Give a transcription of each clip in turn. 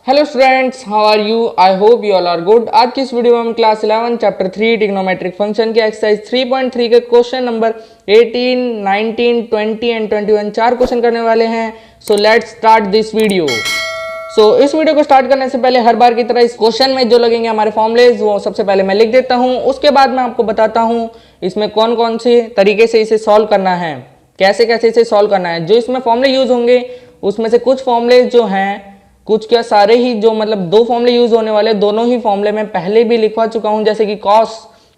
Hello students, how are you? I hope you all are good. आज की इस video में हम क्लास 11 चैप्टर 3 ट्रिग्नोमेट्रिक फंक्शन के एक्सरसाइज 3.3 के क्वेश्चन नंबर 18, 19, 20 एंड 21 चार क्वेश्चन करने वाले हैं। So let's start this video. इस वीडियो को स्टार्ट करने से पहले हर बार की तरह इस क्वेश्चन में जो लगेंगे हमारे फॉर्मुलेज वो सबसे पहले मैं लिख देता हूँ। उसके बाद मैं आपको बताता हूँ इसमें कौन कौन से तरीके से इसे सॉल्व करना है, कैसे कैसे इसे सॉल्व करना है। जो इसमें फॉर्मूले यूज होंगे उसमें से कुछ फॉर्मूले जो हैं, कुछ क्या सारे ही, जो मतलब दो फॉर्मूले यूज होने वाले, दोनों ही फॉर्मूले मैं पहले भी लिखवा चुका हूं। जैसे कि cos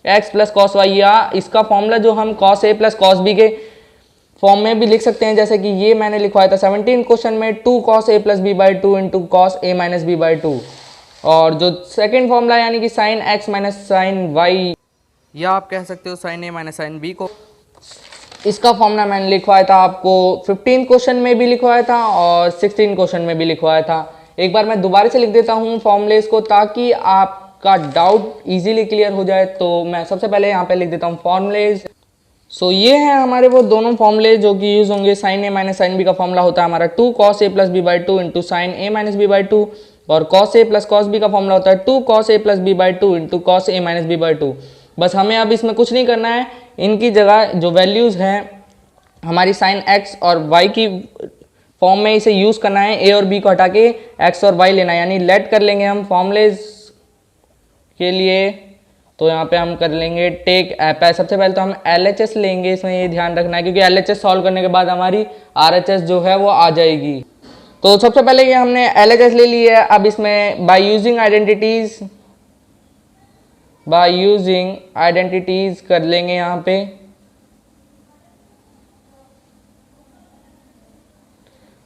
x plus cos y, या इसका फॉर्मूला जो हम cos a plus cos b के फॉर्म में भी लिख सकते हैं। जैसे कि ये मैंने लिखवाया था 17 क्वेश्चन में 2 cos a plus B by two into cos a minus b by two. और जो सेकेंड फॉर्मूला यानी कि sine x minus sine y, या आप कह सकते हो sine a minus sine b को, इसका फॉर्मूला मैंने लिखवाया था आपको 15 क्वेश्चन में भी लिखवाया था और 16 क्वेश्चन में भी लिखवाया था। एक बार मैं दोबारा से लिख देता हूँ फॉर्मूलेस को ताकि आपका डाउट इजीली क्लियर हो जाए। तो मैं सबसे पहले यहाँ पे लिख देता हूँ फॉर्मूलेज। ये हैं हमारे वो दोनों फॉर्मूले जो कि यूज होंगे। Sine a minus sine b का फॉर्मूला होता है हमारा 2 cos a plus B by two into sine a minus b by two, और cos a plus cos b का फॉर्मूला होता है 2 cos a plus B by two into cos a minus b by two. बस हमें अब इसमें कुछ नहीं करना है, इनकी जगह जो वैल्यूज हैं हमारी साइन x और y की फॉर्म में इसे यूज करना है। a और b को हटा के x और y लेना है, यानी लेट कर लेंगे हम फॉर्मूलेज के लिए। तो यहाँ पे हम कर लेंगे टेक एप। सबसे पहले तो हम LHS लेंगे, इसमें ये ध्यान रखना है क्योंकि LHS सॉल्व करने के बाद हमारी RHS जो है वो आ जाएगी। तो सबसे पहले ये हमने LHS ले ली है। अब इसमें बाय यूजिंग आइडेंटिटीज कर लेंगे यहाँ पे।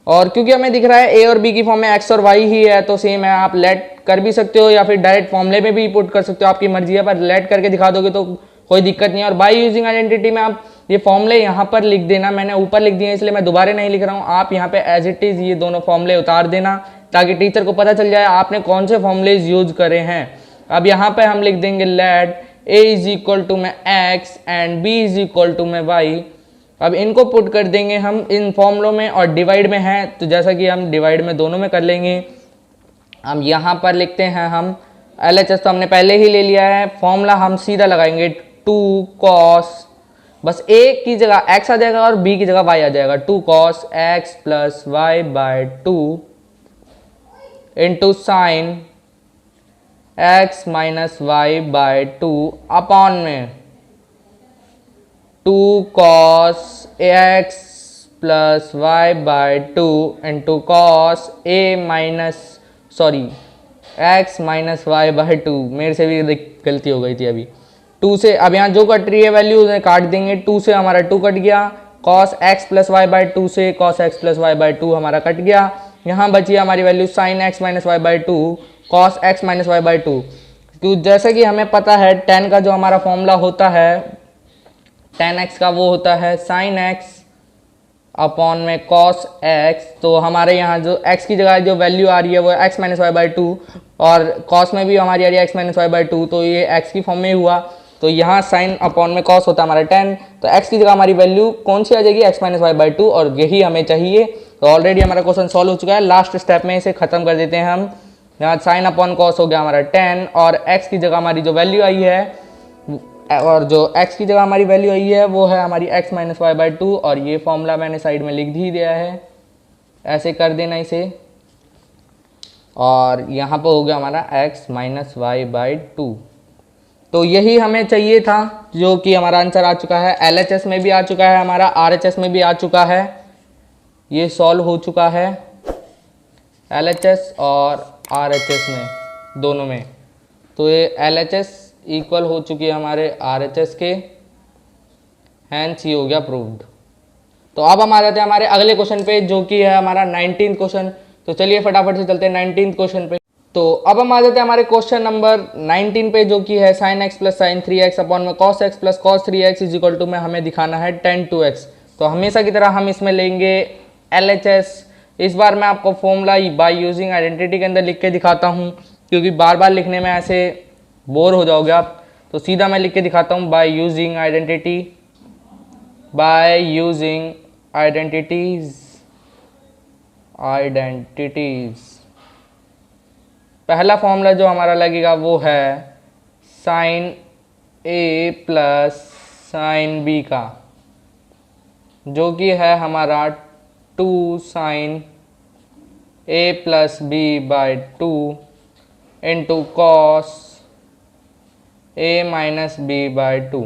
और क्योंकि हमें दिख रहा है a और b की फॉर्म में x और y ही है, तो सेम है, आप लेट कर भी सकते हो या फिर डायरेक्ट फॉर्मूले में भी पुट कर सकते हो, आपकी मर्जी है। पर लेट करके दिखा दोगे तो कोई दिक्कत नहीं है। और बाय यूजिंग आइडेंटिटी में आप ये फॉर्मूले यहाँ पर लिख देना। मैंने ऊपर लिख दिए इसलिए मैं दोबारा नहीं लिख रहा हूँ। आप यहाँ पे एज इट इज ये दोनों फॉर्मूले उतार देना ताकि टीचर को पता चल जाए आपने कौन से फॉर्मूले यूज करे हैं। अब यहाँ पे हम लिख देंगे let a is equal to में x and b is equal to में y। अब इनको पुट कर देंगे हम इन फॉर्मूलों में, और डिवाइड में है तो जैसा कि हम डिवाइड में दोनों में कर लेंगे। हम यहाँ पर लिखते हैं हम LHS तो हमने पहले ही ले लिया है। फॉर्मूला हम सीधा लगाएंगे 2 cos, बस a की जगह x आ जाएगा और b की जगह y आ जाएगा। 2 cos x plus y by two into sine x minus y by two upon में 2 cos x plus y by two into cos x minus y by two. मेरे से भी गलती हो गई थी अभी। 2 से अब यहाँ जो कट रही है वैल्यू उन्हें काट देंगे। 2 से हमारा 2 कट गया, cos x plus y by two से cos x plus y by two हमारा कट गया। यहाँ बची हमारी value sine x minus y by two cos x minus y by two. तो जैसे कि हमें पता है tan का जो हमारा फॉर्मूला होता है, tan x का वो होता है sin x अपॉन में cos x। तो हमारे यहाँ जो x की जगह जो वैल्यू आ रही है वो x minus y by two, और cos में भी हमारी आ रही है x minus y by two, तो ये x की फॉर्म में हुआ। तो यहाँ sin अपॉन में cos होता है हमारा tan, तो x की जगह हमारी वैल्यू कौन सी आ जाएगी, x minus y by two, और यही हमें चाहिए। तो ऑलरेडी हमारा क्वेश्चन सॉल्व हो चुका है। लास्ट स्टेप में इसे खत्म कर देते हैं हम। यहाँ sin अपॉन cos हो गया हमारा tan, और x की जगह हमारी जो वैल्यू आई है, और जो x की जगह हमारी वैल्यू आई है वो है हमारी x minus y by two. और ये फॉर्मूला मैंने साइड में लिख ही दिया है, ऐसे कर देना इसे। और यहाँ पर हो गया हमारा x minus y by two. तो यही हमें चाहिए था, जो कि हमारा आंसर आ चुका है। LHS में भी आ चुका है हमारा, RHS में भी आ चुका है, ये सॉल्व हो चुका है LHS और RHS में दोनों में। तो ये LHS इक्वल हो चुकी है हमारे RHS के, हैंस ये हो गया प्रूव्ड। तो अब हम आ जाते हैं हमारे अगले क्वेश्चन पे, जो कि है हमारा 19th क्वेश्चन। तो चलिए फटाफट से चलते हैं 19th क्वेश्चन पे। तो अब हम आ जाते हैं हमारे क्वेश्चन नंबर 19 पे, जो कि है sin x plus sine 3x upon में cos x plus cos 3x is equal to में हमें दिखाना है tan 2x। तो हमेशा की तरह हम इसमें लेंगे LHS। इस बार मैं आपको फॉर्मूला बाय यूजिंग आइडेंटिटी के अंदर लिख के दिखाता हूँ, क्योंकि बार बार लिखने में ऐसे बोर हो जाओगे आप। तो सीधा मैं लिख के दिखाता हूँ बाय यूजिंग आइडेंटिटीज पहला फॉर्मूला जो हमारा लगेगा वो है sine a plus sine b का, जो कि है हमारा 2 sine a plus B by 2 into cos a minus b by 2।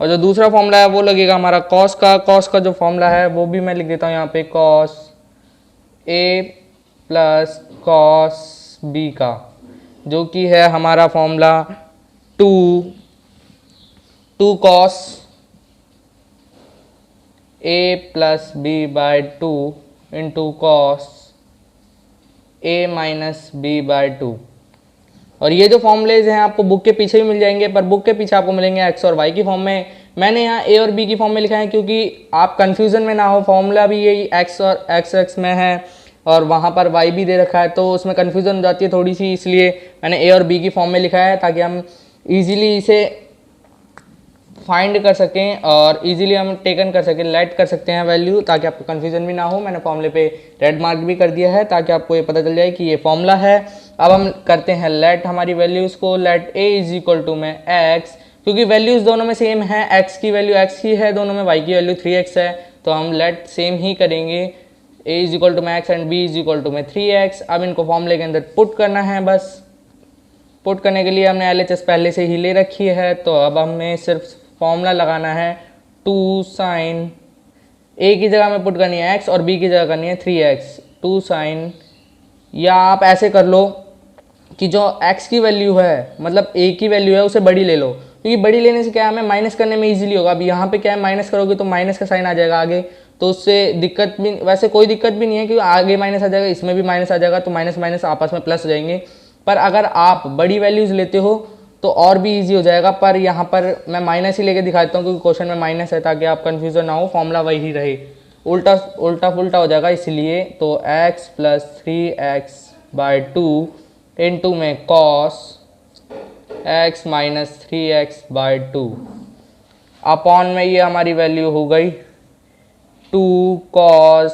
और जो दूसरा फॉर्मूला है वो लगेगा हमारा कॉस का जो फॉर्मूला है वो भी मैं लिख देता हूँ यहाँ पे, cos a plus cos b का, जो कि है हमारा formula 2 cos a plus B by 2 into cos a minus b by 2। और ये जो फॉर्मूलेज हैं आपको बुक के पीछे भी मिल जाएंगे, पर बुक के पीछे आपको मिलेंगे एक्स और वाई की फॉर्म में। मैंने यहाँ ए और बी की फॉर्म में लिखा है क्योंकि आप कंफ्यूजन में ना हो, फॉर्मूला भी यही एक्स और एक्स में है और वहाँ पर वाई भी दे रखा है, तो उसमें कन्फ्यूज़न हो जाती है थोड़ी सी, इसलिए मैंने ए और बी की फॉर्म में लिखा है ताकि हम इजीली इसे फाइंड कर सकें और इजीली हम टेकन कर सकें, लेट कर सकते हैं वैल्यू, ताकि आपको कन्फ्यूज़न भी ना हो। मैंने फॉर्मूले पे रेड मार्क भी कर दिया है ताकि आपको ये पता चल जाए कि ये फॉर्मूला है। अब हम करते हैं लेट हमारी वैल्यूज़ को, let a is equal to में एक्स, क्योंकि वैल्यूज़ दोनों में सेम है, एक्स की वैल्यू एक्स ही है दोनों में, वाई की वैल्यू 3x है, तो हम लेट सेम ही करेंगे। a इज इक्वल टू में x and b is equal to में 3x। अब इनको फॉर्मूले के अंदर पुट करना है, बस पुट करने के लिए हमने LHS पहले से ही ले रखी है, तो अब हमें सिर्फ फॉर्मूला लगाना है 2 साइन, a की जगह में पुट करनी है x और b की जगह करनी है 3x, 2 साइन, या आप ऐसे कर लो कि जो x की वैल्यू है मतलब a की वैल्यू है उसे बड़ी ले लो, क्योंकि बड़ी लेने से क्या है हमें माइनस करने में इजीली होगा। अब यहाँ पे क्या है माइनस करोगे तो माइनस का साइन आ जाएगा आगे, तो उससे दिक्कत भी, वैसे कोई दिक्कत भी नहीं है क्योंकि आगे माइनस आ जाएगा, इसमें भी माइनस आ जाएगा, तो माइनस माइनस आपस में प्लस हो जाएंगे। पर अगर आप बड़ी वैल्यूज़ लेते हो तो और भी इजी हो जाएगा, पर यहाँ पर मैं माइनस ही लेके दिखाता हूँ क्योंकि क्वेश्चन में माइनस है, ताकि आप कन्फ्यूजन ना हो, फॉर्मूला वही रहे, उल्टा पुल्टा हो जाएगा इसलिए। तो x plus 3x by 2 into में cos x minus 3x by 2 upon में ये हमारी वैल्यू हो गई 2 कॉस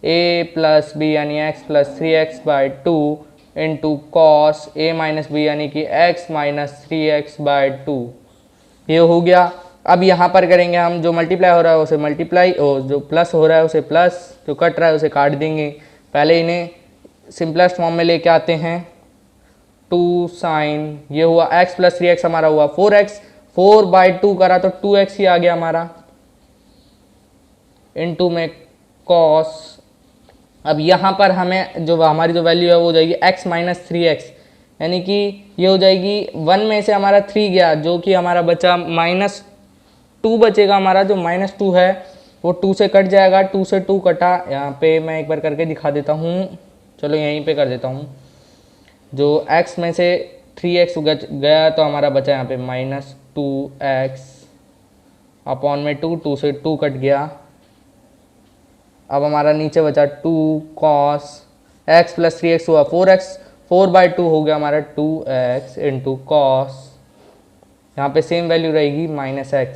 a प्लस बी यानी x plus 3x by 2 into cos a minus B यानी कि x माइनस 3x बाई 2, ये हो गया। अब यहाँ पर करेंगे हम, जो मल्टीप्लाई हो रहा है उसे मल्टीप्लाई, और जो प्लस हो रहा है उसे प्लस, जो कट रहा है उसे काट देंगे। पहले इन्हें सिंपलेस्ट फॉर्म में लेके आते हैं, 2 साइन, ये हुआ x प्लस 3x हमारा हुआ 4x, 4 बाई 2 करा तो 2x ही आ गया हमारा, इनटू में कॉस। अब यहाँ पर हमें जो हमारी जो वैल्यू है वो हो जाएगी x माइनस 3x, यानी कि ये हो जाएगी 1 में से हमारा 3 गया, जो कि हमारा बचा -2 बचेगा हमारा, जो -2 है वो 2 से कट जाएगा, 2 से 2 कटा। यहाँ पे मैं एक बार करके दिखा देता हूँ, चलो यहीं पे कर देता हूँ, जो x में से 3x गया तो हमारा बचा यहाँ पे -2x अपॉन में 2 से 2 कट गया। अब हमारा नीचे बचा 2 कॉस x प्लस 3x हुआ 4x, 4 बाई 2 हो गया हमारा 2x इंटू कॉस, यहाँ पे सेम वैल्यू रहेगी -x।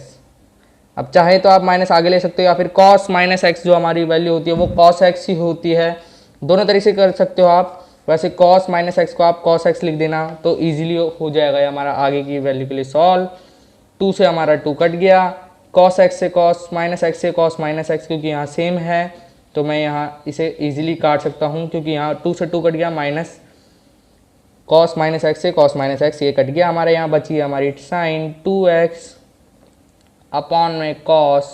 अब चाहे तो आप माइनस आगे ले सकते हो या फिर cos माइनस x जो हमारी वैल्यू होती है वो cos x ही होती है, दोनों तरीके से कर सकते हो आप। वैसे cos माइनस x को आप cos x लिख देना तो इजीली हो जाएगा ये हमारा आगे की वैल्यू के लिए सॉल्व। 2 से हमारा 2 कट गया, cos x से cos माइनस x से cos माइनस x, क्योंकि यहाँ सेम है तो मैं यहाँ इसे इजीली काट सकता हूँ, क्योंकि यहाँ 2 से 2 कट गया, माइनस cos माइनस x से cos माइनस x ये कट गया हमारे, यहाँ बची है हमारी साइन 2x अपॉन में cos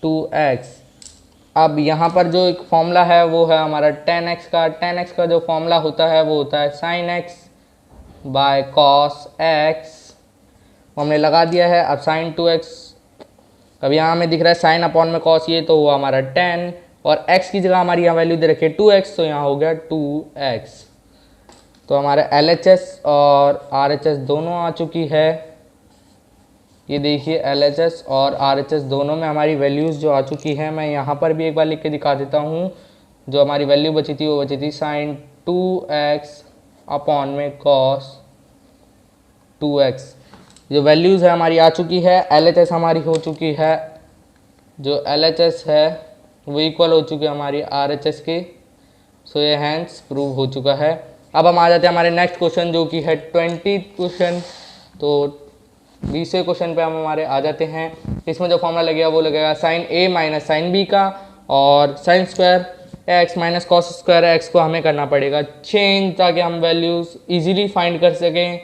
2x। अब यहाँ पर जो एक फॉर्मूला है वो है हमारा tan x का जो फॉर्मूला होता है वो होता है sin x by cos x, हमने लगा दिया है। अब sin 2x, अब यहाँ हमें दिख रहा है साइन अपॉन में cos, ये तो हुआ हमारा tan, और x की जगह हमारी यहाँ वैल्यू दे रखी है 2x, तो यहाँ हो गया 2x। तो हमारे LHS और RHS दोनों आ चुकी है, ये देखिए LHS और RHS दोनों में हमारी वैल्यूज़ जो आ चुकी है। मैं यहाँ पर भी एक बार लिख के दिखा देता हूँ, जो हमारी वैल्यू बची थी वो बची थी साइन 2x अपॉन में cos 2x। जो वैल्यूज़ है हमारी आ चुकी है, LHS हमारी हो चुकी है, जो LHS है वो इक्वल हो चुकी है हमारी RHS के, सो ये हैंस प्रूव हो चुका है। अब हम आ जाते हैं हमारे नेक्स्ट क्वेश्चन जो कि है 20 क्वेश्चन। तो 20वें क्वेश्चन पे हम हमारे आ जाते हैं। इसमें जो फॉर्मूला लगेगा वो लगेगा sign a minus sine b का, और sign square x minus cos square x को हमें करना पड़ेगा चेंज, ताकि हम वैल्यूज इजीली फाइंड कर सकें।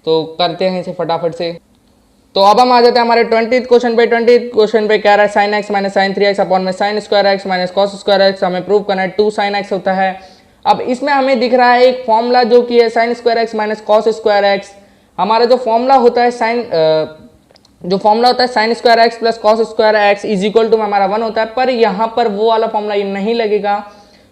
तो करते हैं इसे फटाफट से। तो अब हम आ जाते हैं हमारे 20th क्वेश्चन पे। 20th क्वेश्चन पे क्या रहा है, sine x minus sine 3x upon में sine square x minus cos square x हमें प्रूव करना है 2 साइन एक्स होता है। अब इसमें हमें दिख रहा है एक फॉर्मूला जो कि है sine square x minus cos square x. हमारा जो फॉर्मूला होता है sine square x plus cos square x is equal to में हमारा 1 होता है, पर यहाँ पर वो वाला फॉर्मूला नहीं लगेगा।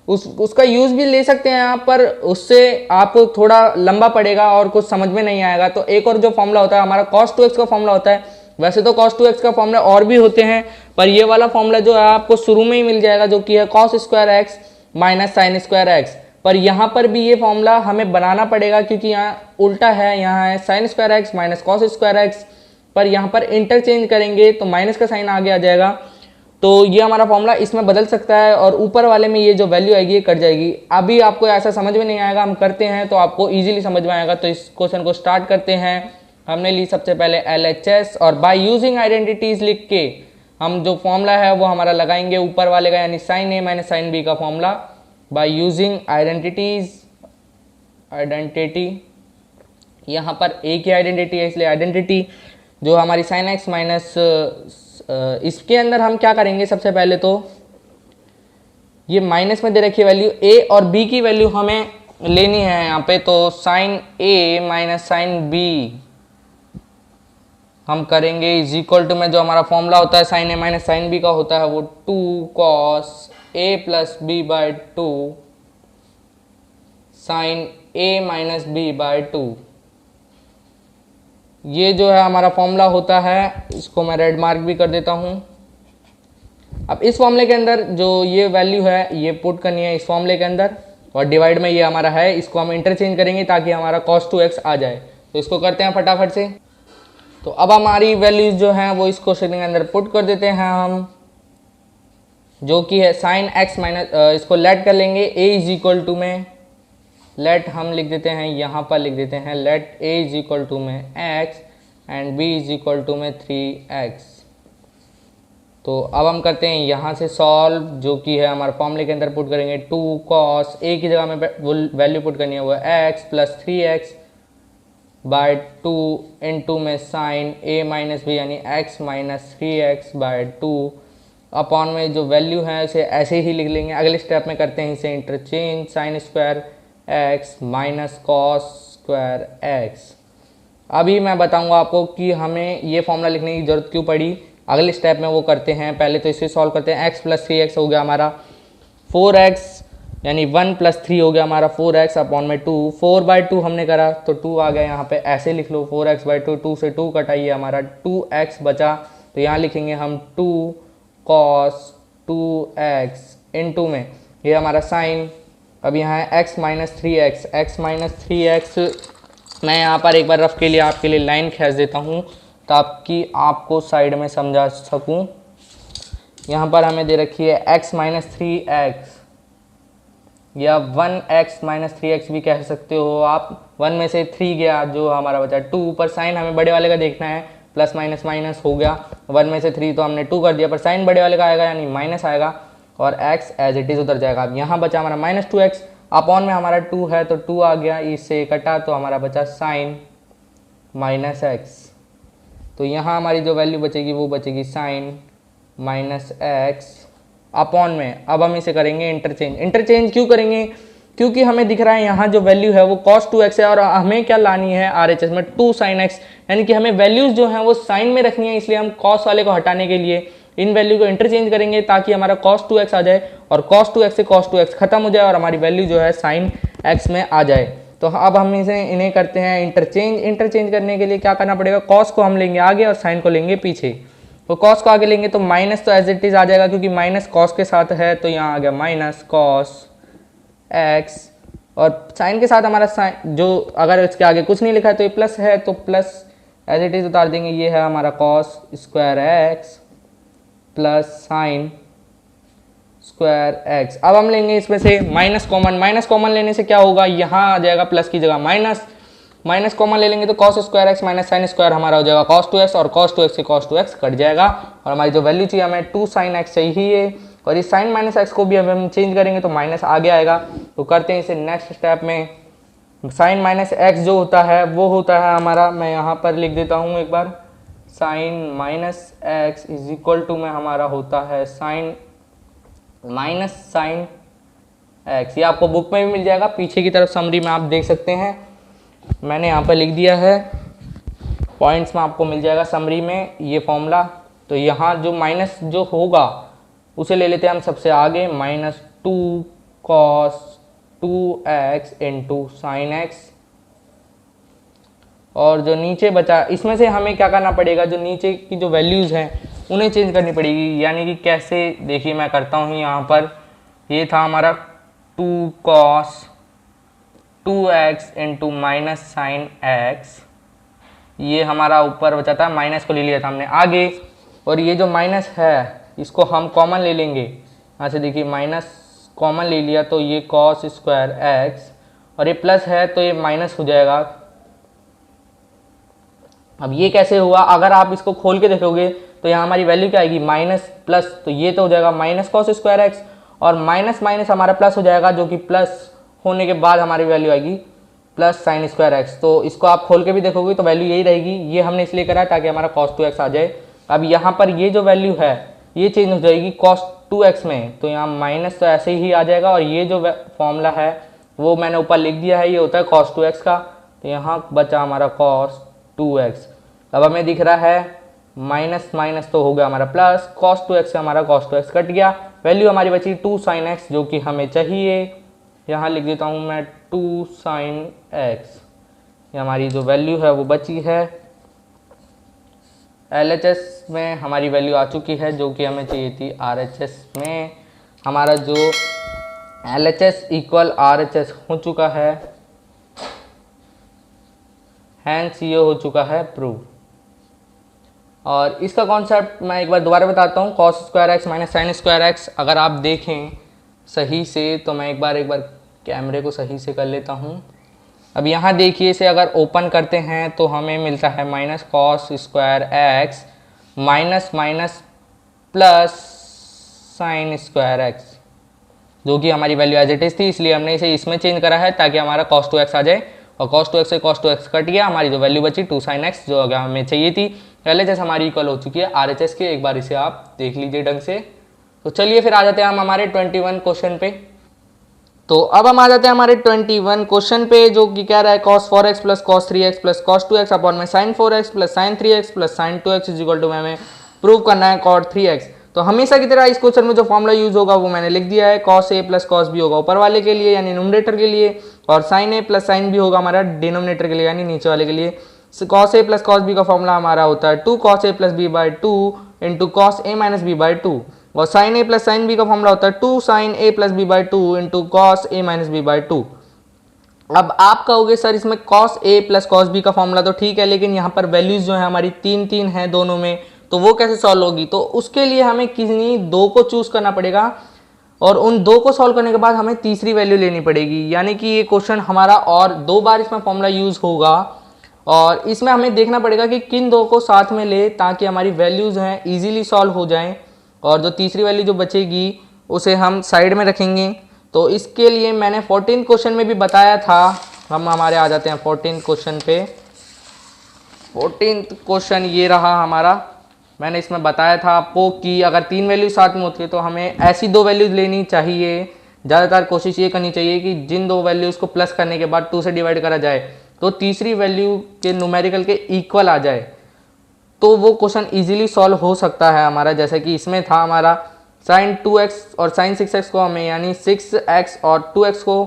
उसका यूज भी ले सकते हैं आप, पर उससे आपको थोड़ा लंबा पड़ेगा और कुछ समझ में नहीं आएगा। तो एक और जो फॉर्मूला होता है हमारा cos 2x का फॉर्मूला होता है। वैसे तो cos 2x का फॉर्मूला और भी होते हैं, पर ये वाला फॉर्मूला जो है आपको शुरू में ही मिल जाएगा, जो कि है cos square x minus sign square x. पर यहाँ पर भी ये फॉर्मूला हमें बनाना पड़ेगा, क्योंकि यहाँ उल्टा है, यहाँ है sine square x minus cos square x, पर यहाँ पर इंटरचेंज करेंगे तो माइनस का साइन आगे आ जाएगा। तो ये हमारा फॉर्मूला इसमें बदल सकता है, और ऊपर वाले में ये जो वैल्यू आएगी ये कट जाएगी। अभी आपको ऐसा समझ में नहीं आएगा, हम करते हैं तो आपको इजीली समझ में आएगा। तो इस क्वेश्चन को स्टार्ट करते हैं। हमने ली सबसे पहले LHS, और बाय यूजिंग आइडेंटिटीज लिख के हम जो फॉर्मूला है वो हमारा लगाएंगे ऊपर वाले का, यानी sign a minus sine b का फॉर्मूला। बाय यूजिंग आइडेंटिटी, यहाँ पर एक ही आइडेंटिटी है, इसलिए आइडेंटिटी जो हमारी साइन एक्स माइनस, इसके अंदर हम क्या करेंगे, सबसे पहले तो ये माइनस में दे रखी वैल्यू a और b की वैल्यू हमें लेनी है यहाँ पे। तो sine a minus sine b हम करेंगे इज इक्वल टू में जो हमारा फॉर्मूला होता है sine a minus sine b का होता है वो 2 cos a plus b by 2 sine a minus b by 2। ये जो है हमारा फॉर्मूला होता है, इसको मैं रेड मार्क भी कर देता हूँ। अब इस फॉर्मूले के अंदर जो ये वैल्यू है ये पुट करनी है इस फॉर्मूले के अंदर, और डिवाइड में ये हमारा है, इसको हम इंटरचेंज करेंगे ताकि हमारा cos 2x आ जाए। तो इसको करते हैं फटाफट से। तो अब हमारी वैल्यूज जो हैं वो इस क्वेश्चन के अंदर पुट कर देते हैं हम, जो कि है साइन एक्स माइनस, इसको लेट कर लेंगे a इज इक्वल टू में, लेट हम लिख देते हैं यहाँ पर, लिख देते हैं let a is equal to में x and b is equal to में 3x। तो अब हम करते हैं यहाँ से सॉल्व, जो कि है हमारे फॉर्मूले के अंदर पुट करेंगे 2 cos a की जगह में वो वैल्यू पुट करनी है वो x plus 3x by 2 into में साइन a माइनस b यानी x minus 3x by 2 upon में जो वैल्यू है उसे ऐसे ही लिख लेंगे। अगले स्टेप में करते हैं इसे interchange, sine square x minus cos square x। अभी मैं बताऊंगा आपको कि हमें ये फॉर्मूला लिखने की ज़रूरत क्यों पड़ी, अगले स्टेप में वो करते हैं। पहले तो इसे सॉल्व करते हैं। x प्लस 3x हो गया हमारा 4x, यानी 1 प्लस 3 हो गया हमारा 4x अपॉन में 2, 4 बाई 2 हमने करा तो 2 आ गया यहाँ पे, ऐसे लिख लो 4x बाई 2, 2 से 2 कटाइए हमारा 2x बचा, तो यहाँ लिखेंगे हम 2 cos 2x इंटू में ये हमारा साइन, अब यहाँ है x minus 3x, x minus 3x। मैं यहाँ पर एक बार रफ के लिए आपके लिए लाइन खींच देता हूँ ताकि आपको साइड में समझा सकूँ। यहाँ पर हमें दे रखी है x माइनस 3x या 1x माइनस 3x भी कह सकते हो आप। 1 में से 3 गया जो हमारा बचा 2, पर साइन हमें बड़े वाले का देखना है, प्लस माइनस माइनस हो गया। 1 में से 3 तो हमने 2 कर दिया, पर साइन बड़े वाले का आएगा यानी माइनस आएगा और x एज इट इज़ उधर जाएगा। अब यहाँ बचा हमारा माइनस 2x, अपॉन में हमारा 2 है तो 2 आ गया, इससे कटा तो हमारा बचा साइन माइनस x। तो यहाँ हमारी जो वैल्यू बचेगी वो बचेगी साइन माइनस x अपॉन में। अब हम इसे करेंगे इंटरचेंज। इंटरचेंज क्यों करेंगे, क्योंकि हमें दिख रहा है यहाँ जो वैल्यू है वो cos 2x है और हमें क्या लानी है RHS में 2 sin x, यानी कि हमें वैल्यूज जो हैं वो साइन में रखनी है। इसलिए हम cos वाले को हटाने के लिए इन वैल्यू को इंटरचेंज करेंगे ताकि हमारा cos 2x आ जाए और cos 2x से cos 2x खत्म हो जाए और हमारी वैल्यू जो है sin x में आ जाए। तो अब हम इन्हें करते हैं इंटरचेंज। इंटरचेंज करने के लिए क्या करना पड़ेगा, cos को हम लेंगे आगे और sin को लेंगे पीछे। तो cos को आगे लेंगे तो माइनस तो एज इट इज आ जाएगा क्योंकि माइनस cos के साथ है, तो यहाँ आ गया माइनस cos x, और साइन के साथ हमारा साइन जो अगर इसके आगे कुछ नहीं लिखा है तो ये प्लस है तो प्लस एज इट इज उतार देंगे। ये है हमारा cos square x plus sign square x. अब हम लेंगे इसमें से माइनस कॉमन लेने से क्या होगा, यहाँ आ जाएगा प्लस की जगह माइनस कॉमन ले लेंगे तो cos square x minus sine square हमारा हो जाएगा कॉस 2x, और कॉस 2x से कॉस 2x कट जाएगा, और हमारी जो वैल्यू चाहिए हमें 2 sin x चाहिए, और इस साइन माइनस एक्स को भी हम चेंज करेंगे तो माइनस आगे आएगा। तो करते हैं इसे नेक्स्ट स्टेप में। साइन माइनस एक्स जो होता है वो होता है हमारा, मैं यहाँ पर लिख देता हूँ एक बार, sine minus x is equal to में हमारा होता है साइन माइनस साइन एक्स। ये आपको बुक में भी मिल जाएगा, पीछे की तरफ समरी में आप देख सकते हैं, मैंने यहाँ पर लिख दिया है, पॉइंट्स में आपको मिल जाएगा समरी में ये फॉर्मूला। तो यहाँ जो माइनस जो होगा उसे ले लेते हैं हम सबसे आगे, minus 2 cos 2x into sine x, और जो नीचे बचा इसमें से हमें क्या करना पड़ेगा, जो नीचे की जो वैल्यूज़ हैं उन्हें चेंज करनी पड़ेगी। यानी कि कैसे, देखिए मैं करता हूँ यहाँ पर, ये था हमारा 2 cos 2x into minus sine x, ये हमारा ऊपर बचा था, माइनस को ले लिया था हमने आगे, और ये जो माइनस है इसको हम कॉमन ले लेंगे यहाँ से, देखिए माइनस कॉमन ले लिया तो ये कॉस स्क्वायर एक्स, और ये प्लस है तो ये माइनस हो जाएगा। अब ये कैसे हुआ, अगर आप इसको खोल के देखोगे तो यहाँ हमारी वैल्यू क्या आएगी, माइनस प्लस, तो ये तो हो जाएगा माइनस कॉस स्क्वायर एक्स, और माइनस माइनस हमारा प्लस हो जाएगा, जो कि प्लस होने के बाद हमारी वैल्यू आएगी प्लस साइन स्क्वायर एक्स। तो इसको आप खोल के भी देखोगे तो वैल्यू यही रहेगी, ये हमने इसलिए करा है ताकि हमारा कॉस 2x आ जाए। अब यहाँ पर ये जो वैल्यू है ये चेंज हो जाएगी कॉस 2x में, तो यहाँ माइनस तो ऐसे ही आ जाएगा, और ये जो फॉर्मूला है वो मैंने ऊपर लिख दिया है, ये होता है कॉस 2x का, तो यहाँ बचा हमारा कॉस 2x। अब हमें दिख रहा है माइनस माइनस तो हो गया हमारा प्लस, कॉस 2x से हमारा कॉस 2x कट गया, वैल्यू हमारी बची 2 sin x जो कि हमें चाहिए, यहाँ लिख देता हूँ मैं 2 sin x, ये हमारी जो वैल्यू है वो बची है। LHS में हमारी वैल्यू आ चुकी है जो कि हमें चाहिए थी RHS में, हमारा जो LHS इक्वल RHS हो चुका है, हैंस ये हो चुका है प्रूव। और इसका कॉन्सेप्ट मैं एक बार दोबारा बताता हूँ, cos square x minus sign square x, अगर आप देखें सही से तो मैं एक बार कैमरे को सही से कर लेता हूँ। अब यहाँ देखिए, इसे अगर ओपन करते हैं तो हमें मिलता है minus cos square x minus minus plus sign square x, जो कि हमारी वैल्यू एज इट इज़ थी, इसलिए हमने इसे इसमें चेंज करा है ताकि हमारा cos 2x आ जाए, और cos 2x से cos 2x कट गया, हमारी जो वैल्यू बची 2 sin x जो हमें चाहिए थी। LHS हमारी इक्वल हो चुकी है RHS के, एक बार इसे आप देख लीजिए ढंग से। तो चलिए फिर आ जाते हैं हम हमारे 21 क्वेश्चन पे। तो अब हम आ जाते हैं हमारे 21 क्वेश्चन पे, जो कि कह रहा है cos 4x plus cos 3x plus cos 2x upon में sin 4x plus sin 3x plus sin 2x is equal to में हमें प्रूव करना है cot 3x। तो हमेशा की तरह इस क्वेश्चन में जो फॉर्मूला यूज होगा वो मैंने लिख दिया है, cos a plus cos b होगा ऊपर वाले के लिए यानी न्यूमरेटर के लिए, और sin a plus sin b होगा हमारा डिनोमिनेटर के लिए यानी नीचे वाले के लिए। cos a plus cos b का फॉर्मूला हमारा होता है 2 cos a plus b by 2 into cos a minus b by 2, और sin a plus sin b का फॉर्मूला होता है 2 sin a plus b by 2 into cos a minus b by 2। अब आप कहोगे सर इसमें cos a plus cos b का formula तो ठीक है, लेकिन यहाँ पर वैल्यूज जो है हमारी 3 हैं दोनों में, तो वो कैसे सॉल्व होगी। तो उसके लिए हमें किसी दो को चूज करना पड़ेगा, और उन दो को सॉल्व करने के बाद हमें तीसरी वैल्यू लेनी पड़ेगी, यानी कि ये क्वेश्चन हमारा और 2 बार इसमें फॉर्मूला यूज होगा, और इसमें हमें देखना पड़ेगा कि किन दो को साथ में ले ताकि हमारी वैल्यूज हैं इजीली सॉल्व हो जाएं, और जो तीसरी वैल्यू जो बचेगी उसे हम साइड में रखेंगे। तो इसके लिए मैंने 14 क्वेश्चन में भी बताया था, हम हमारे आ जाते हैं 14 क्वेश्चन पे। 14 क्वेश्चन ये रहा हमारा, मैंने इसमें बताया था आपको कि अगर 3 वैल्यू साथ में होती है तो हमें ऐसी 2 वैल्यूज लेनी चाहिए, ज़्यादातर कोशिश ये करनी चाहिए कि जिन 2 वैल्यूज़ को प्लस करने के बाद 2 से डिवाइड करा जाए तो तीसरी वैल्यू के न्यूमेरिकल के इक्वल आ जाए, तो वो क्वेश्चन इजीली सॉल्व हो सकता है हमारा। जैसे कि इसमें था हमारा sin 2x और sin 6x को हमें यानी 6x और 2x को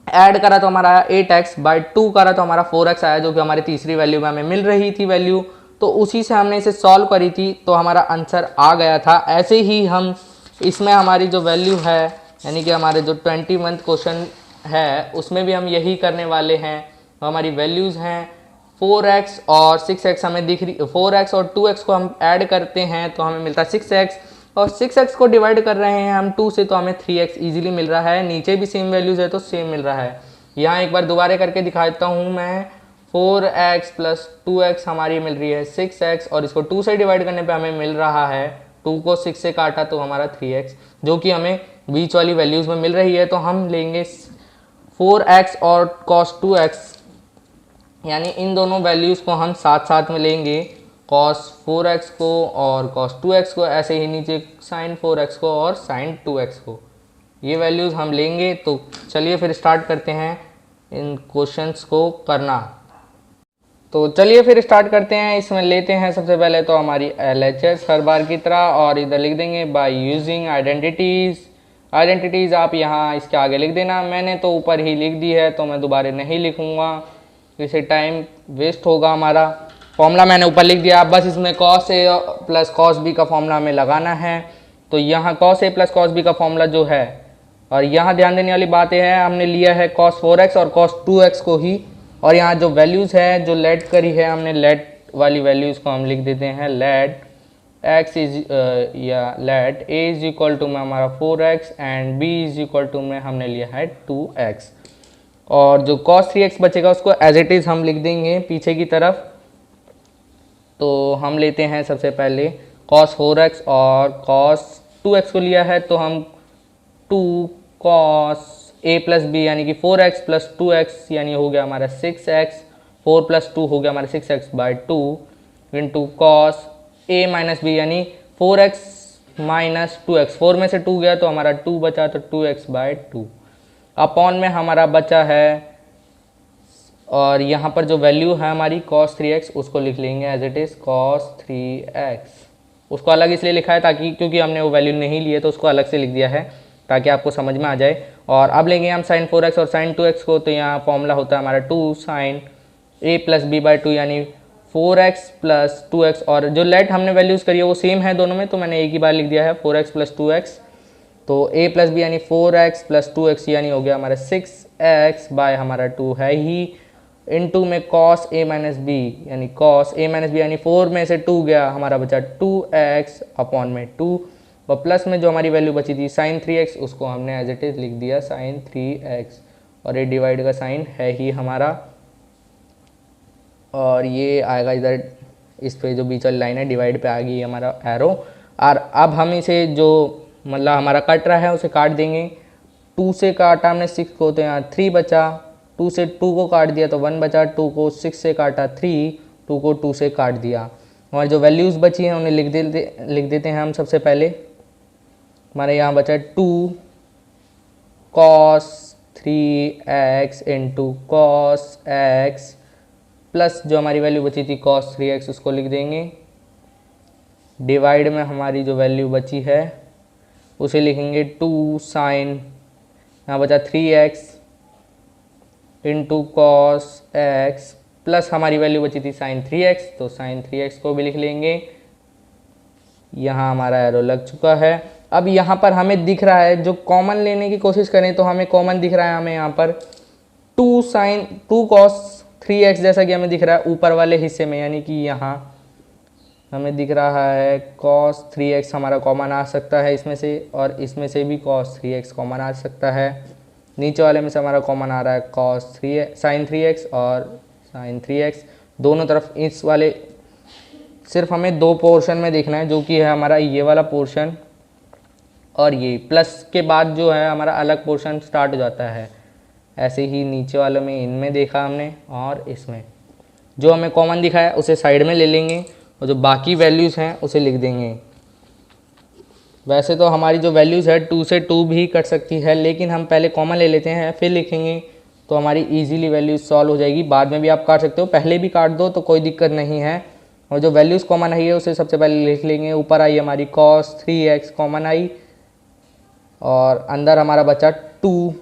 ऐड करा तो हमारा 8x बाई 2 करा तो हमारा 4x आया, जो कि हमारी तीसरी वैल्यू में हमें मिल रही थी वैल्यू, तो उसी से हमने इसे सॉल्व करी थी तो हमारा आंसर आ गया था। ऐसे ही हम इसमें हमारी जो वैल्यू है यानी कि हमारे जो 21 क्वेश्चन है उसमें भी हम यही करने वाले हैं। तो हमारी वैल्यूज़ हैं 4x और 6x हमें दिख रही, 4x और 2x को हम ऐड करते हैं तो हमें मिलता है 6x, और 6x को डिवाइड कर रहे हैं हम 2 से, तो हमें 3x ईजिली मिल रहा है। नीचे भी सेम वैल्यूज़ है तो सेम मिल रहा है। यहाँ एक बार दोबारा करके दिखाता हूँ मैं। 4x प्लस 2x हमारी मिल रही है 6x, और इसको 2 से डिवाइड करने पे हमें मिल रहा है, 2 को 6 से काटा तो हमारा 3x, जो कि हमें बीच वाली वैल्यूज़ में मिल रही है। तो हम लेंगे 4x और cos 2x, यानी इन दोनों वैल्यूज़ को हम साथ साथ में लेंगे, cos 4x को और cos 2x को, ऐसे ही नीचे sin 4x को और sin 2x को, ये वैल्यूज़ हम लेंगे। तो चलिए फिर स्टार्ट करते हैं इन क्वेश्चंस को करना। तो चलिए फिर स्टार्ट करते हैं। इसमें लेते हैं सबसे पहले तो हमारी LHS हर बार की तरह, और इधर लिख देंगे बाय यूजिंग आइडेंटिटीज़। आइडेंटिटीज़ आप यहाँ इसके आगे लिख देना, मैंने तो ऊपर ही लिख दी है तो मैं दोबारा नहीं लिखूँगा, इससे टाइम वेस्ट होगा हमारा। फॉर्मूला मैंने ऊपर लिख दिया, आप बस इसमें cos A plus cos B का फॉर्मूला हमें लगाना है। तो यहाँ cos A plus cos B का फॉर्मूला जो है, और यहाँ ध्यान देने वाली बात यह है, हमने लिया है cos 4x और cos 2x को ही, और यहाँ जो वैल्यूज़ है जो लेट करी है हमने, लेट वाली वैल्यूज़ को हम लिख देते हैं लेट x इज या let a is equal to में हमारा 4x and b is equal to में हमने लिया है 2x, और जो cos 3x बचेगा उसको एज इट इज़ हम लिख देंगे पीछे की तरफ। तो हम लेते हैं सबसे पहले cos 4x और cos 2x को लिया है, तो हम 2 cos a प्लस बी यानी कि 4x प्लस 2x यानी हो गया हमारा 6x, 4 प्लस 2 हो गया हमारा 6x by 2 into cos a minus B यानी 4x माइनस 2x, 4 में से 2 गया तो हमारा 2 बचा, तो 2x बाई 2 अपॉन में हमारा बचा है। और यहाँ पर जो वैल्यू है हमारी cos 3x उसको लिख लेंगे as it is cos 3x। उसको अलग इसलिए लिखा है ताकि, क्योंकि हमने वो वैल्यू नहीं ली है तो उसको अलग से लिख दिया है ताकि आपको समझ में आ जाए। और अब लेंगे हम sin 4x और sin 2x को, तो यहाँ फॉर्मूला होता है हमारा 2 sin a plus B by 2 यानी 4x प्लस 2x, और जो लेट हमने वैल्यूज़ करी है वो सेम है दोनों में, तो मैंने एक ही बार लिख दिया है 4x प्लस 2x। तो a प्लस बी यानी 4x प्लस 2x यानी हो गया हमारा 6x बाय हमारा 2 है ही, इनटू में cos a माइनस बी यानी cos a माइनस बी यानी 4 में से 2 गया, हमारा बचा 2x अपॉन में 2, और प्लस में जो हमारी वैल्यू बची थी sin 3x उसको हमने एज इट इज़ लिख दिया sin 3x, और ये डिवाइड का साइन है ही हमारा, और ये आएगा इधर इस पे जो बीच वाली लाइन है डिवाइड पे आ गई हमारा एरो। और अब हम इसे जो मतलब हमारा कट रहा है उसे काट देंगे। 2 से काटा हमने 6 को तो यहाँ 3 बचा, 2 से 2 को काट दिया तो 1 बचा, 2 को 6 से काटा 3, 2 को 2 से काट दिया, और जो वैल्यूज़ बची हैं उन्हें लिख देते हैं हम सबसे पहले। हमारे यहाँ बचा 2 cos 3x into cos x plus जो हमारी वैल्यू बची थी cos 3x उसको लिख देंगे, डिवाइड में हमारी जो वैल्यू बची है उसे लिखेंगे 2 sin, यहाँ बचा 3x into cos x plus हमारी वैल्यू बची थी sin 3x, तो sin 3x को भी लिख लेंगे। यहाँ हमारा एरो लग चुका है। अब यहाँ पर हमें दिख रहा है, जो कॉमन लेने की कोशिश करें तो हमें कॉमन दिख रहा है हमें यहाँ पर 2 cos 3x जैसा कि हमें दिख रहा है ऊपर वाले हिस्से में, यानी कि यहाँ हमें दिख रहा है cos 3x हमारा कॉमन आ सकता है इसमें से, और इसमें से भी cos 3x कॉमन आ सकता है। नीचे वाले में से हमारा कॉमन आ रहा है sin 3x और sin 3x, दोनों तरफ इस वाले सिर्फ हमें 2 पोर्शन में देखना है, जो कि है हमारा ये वाला पोर्शन और ये, प्लस के बाद जो है हमारा अलग पोर्शन स्टार्ट हो जाता है। ऐसे ही नीचे वाले में इनमें देखा हमने, और इसमें जो हमें कॉमन दिखा है उसे साइड में ले लेंगे, और जो बाकी वैल्यूज़ हैं उसे लिख देंगे। वैसे तो हमारी जो वैल्यूज़ है 2 से 2 भी कट सकती है, लेकिन हम पहले कॉमन ले लेते हैं फिर लिखेंगे, तो हमारी इजीली वैल्यूज़ सॉल्व हो जाएगी। बाद में भी आप काट सकते हो, पहले भी काट दो तो कोई दिक्कत नहीं है। और जो वैल्यूज़ कॉमन आई है उसे सबसे पहले लिख लेंगे। ऊपर आई हमारी cos 3x कॉमन आई, और अंदर हमारा बचा 2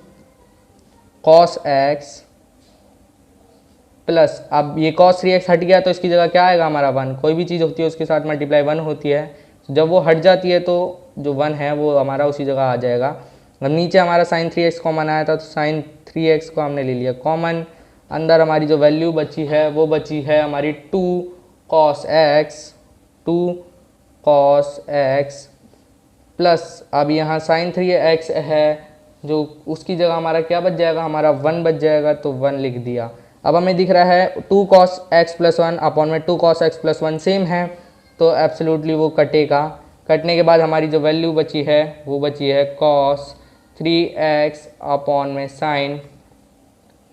cos x प्लस, अब ये cos 3x हट गया तो इसकी जगह क्या आएगा हमारा 1। कोई भी चीज़ होती है उसके साथ मल्टीप्लाई 1 होती है, तो जब वो हट जाती है तो जो 1 है वो हमारा उसी जगह आ जाएगा। अब नीचे हमारा sin 3x कॉमन आया था तो sin 3x को हमने ले लिया कॉमन। अंदर हमारी जो वैल्यू बची है वो बची है हमारी 2 cos x प्लस अब यहाँ साइन 3x है, जो उसकी जगह हमारा क्या बच जाएगा, हमारा 1 बच जाएगा, तो 1 लिख दिया। अब हमें दिख रहा है 2 cos x प्लस 1 अपॉन में 2 cos x प्लस 1 सेम है, तो एब्सोल्युटली वो कटेगा। कटने के बाद हमारी जो वैल्यू बची है वो बची है cos 3x अपॉन में sin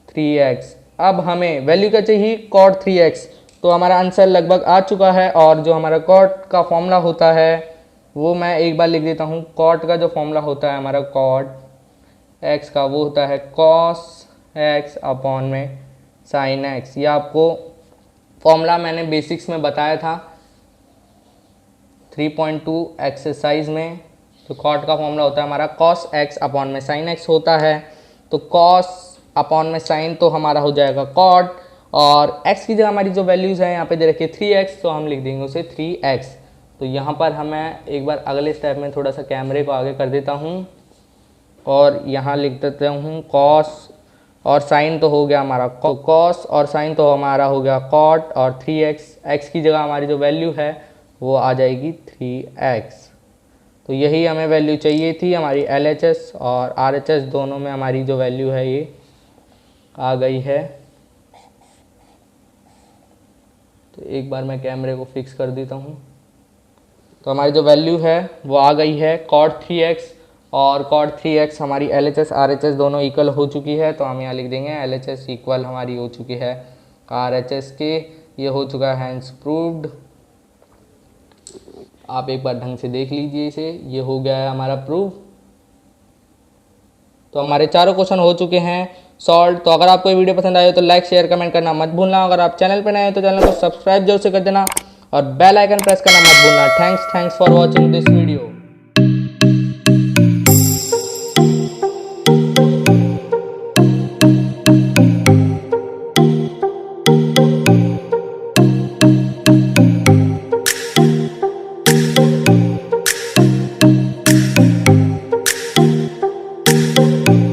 3x। अब हमें वैल्यू क्या चाहिए, cot 3x, तो हमारा आंसर लगभग आ चुका है। और जो हमारा cot का फॉर्मूला होता है वो मैं एक बार लिख देता हूँ। cot का जो फॉर्मूला होता है हमारा cot x का, वो होता है cos x अपॉन में sin x। ये आपको फॉर्मूला मैंने बेसिक्स में बताया था 3.2 एक्सरसाइज में। तो cot का फॉर्मूला होता है हमारा cos x अपॉन में sin x होता है। तो cos अपॉन में sin तो हमारा हो जाएगा cot, और x की जगह हमारी जो वैल्यूज़ है यहाँ पे दे रखी है 3x, तो हम लिख देंगे उसे 3x। तो यहाँ पर हमें एक बार अगले स्टेप में थोड़ा सा कैमरे को आगे कर देता हूँ और यहाँ लिख देता हूँ cos और sin तो हो गया हमारा cos और sin तो हमारा हो गया cot, और 3x, x की जगह हमारी जो वैल्यू है वो आ जाएगी 3x। तो यही हमें वैल्यू चाहिए थी। हमारी LHS और RHS दोनों में हमारी जो वैल्यू है ये आ गई है। तो एक बार मैं कैमरे को फिक्स कर देता हूँ। तो हमारी जो वैल्यू है वो आ गई है cot 3x, और cot 3x हमारी LHS RHS दोनों इक्वल हो चुकी है। तो हम यहाँ लिख देंगे LHS इक्वल हमारी हो चुकी है RHS के। ये हो चुका है हैंस प्रूव्ड। आप एक बार ढंग से देख लीजिए इसे, ये हो गया है हमारा प्रूव। तो हमारे चारों क्वेश्चन हो चुके हैं सॉल्व। तो अगर आपको ये वीडियो पसंद आए तो लाइक शेयर कमेंट करना मत भूलना। अगर आप चैनल पर नए हैं तो चैनल को सब्सक्राइब जरूर से कर देना और बेल आइकन प्रेस करना मत भूलना। Thanks for watching this video.